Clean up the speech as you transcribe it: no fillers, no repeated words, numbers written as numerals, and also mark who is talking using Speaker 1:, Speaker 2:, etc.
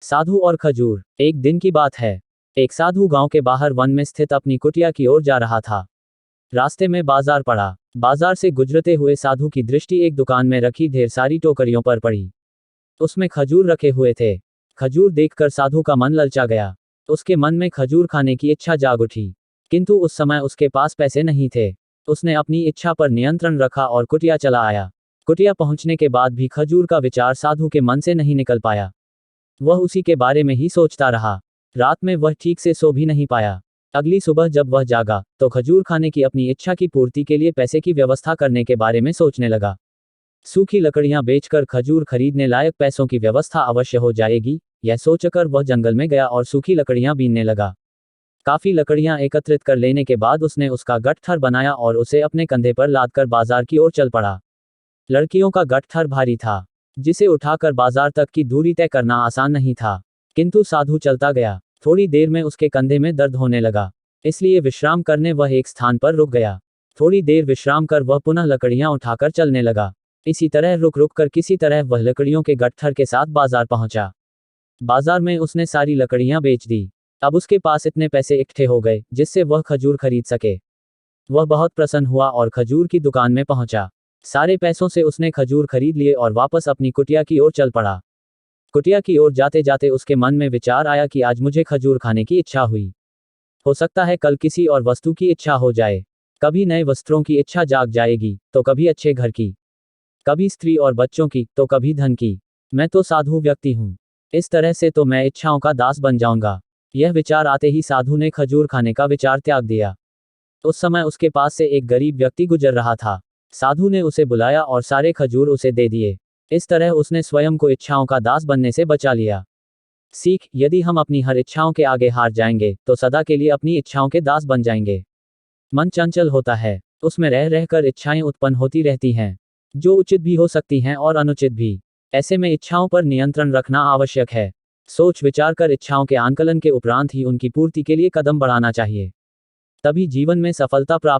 Speaker 1: साधु और खजूर। एक दिन की बात है। एक साधु गांव के बाहर वन में स्थित अपनी कुटिया की ओर जा रहा था। रास्ते में बाजार पड़ा। बाजार से गुजरते हुए साधु की दृष्टि एक दुकान में रखी ढेर सारी टोकरियों पर पड़ी। उसमें खजूर रखे हुए थे। खजूर देखकर साधु का मन ललचा गया। उसके मन में खजूर खाने की इच्छा जाग उठी, किंतु उस समय उसके पास पैसे नहीं थे। उसने अपनी इच्छा पर नियंत्रण रखा और कुटिया चला आया। कुटिया पहुंचने के बाद भी खजूर का विचार साधु के मन से नहीं निकल पाया। वह उसी के बारे में ही सोचता रहा। रात में वह ठीक से सो भी नहीं पाया। अगली सुबह जब वह जागा तो खजूर खाने की अपनी इच्छा की पूर्ति के लिए पैसे की व्यवस्था करने के बारे में सोचने लगा। सूखी लकड़ियां बेचकर खजूर खरीदने लायक पैसों की व्यवस्था अवश्य हो जाएगी, यह सोचकर वह जंगल में गया और सूखी लकड़ियां बीनने लगा। काफी लकड़ियां एकत्रित कर लेने के बाद उसने उसका गठथर बनाया और उसे अपने कंधे पर लादकर बाजार की ओर चल पड़ा। लड़कियों का गठथर भारी था, जिसे उठाकर बाजार तक की दूरी तय करना आसान नहीं था, किंतु साधु चलता गया। थोड़ी देर में उसके कंधे में दर्द होने लगा, इसलिए विश्राम करने वह एक स्थान पर रुक गया। थोड़ी देर विश्राम कर वह पुनः लकड़ियां उठाकर चलने लगा। इसी तरह रुक रुक कर किसी तरह वह लकड़ियों के गठथर के साथ बाजार पहुंचा। बाजार में उसने सारी लकड़ियां बेच दी। अब उसके पास इतने पैसे इकट्ठे हो गए जिससे वह खजूर खरीद सके। वह बहुत प्रसन्न हुआ और खजूर की दुकान में पहुंचा। सारे पैसों से उसने खजूर खरीद लिए और वापस अपनी कुटिया की ओर चल पड़ा। कुटिया की ओर जाते जाते उसके मन में विचार आया कि आज मुझे खजूर खाने की इच्छा हुई, हो सकता है कल किसी और वस्तु की इच्छा हो जाए। कभी नए वस्त्रों की इच्छा जाग जाएगी, तो कभी अच्छे घर की, कभी स्त्री और बच्चों की, तो कभी धन की। मैं तो साधु व्यक्ति हूँ, इस तरह से तो मैं इच्छाओं का दास बन जाऊंगा। यह विचार आते ही साधु ने खजूर खाने का विचार त्याग दिया। उस समय उसके पास से एक गरीब व्यक्ति गुजर रहा था। साधु ने उसे बुलाया और सारे खजूर उसे दे दिए। इस तरह उसने स्वयं को इच्छाओं का दास बनने से बचा लिया। सीख: यदि हम अपनी हर इच्छाओं के आगे हार जाएंगे तो सदा के लिए अपनी इच्छाओं के दास बन जाएंगे। मन चंचल होता है, उसमें रह रहकर इच्छाएं उत्पन्न होती रहती हैं, जो उचित भी हो सकती हैं और अनुचित भी। ऐसे में इच्छाओं पर नियंत्रण रखना आवश्यक है। सोच विचार कर इच्छाओं के आंकलन के उपरांत ही उनकी पूर्ति के लिए कदम बढ़ाना चाहिए, तभी जीवन में सफलता प्राप्त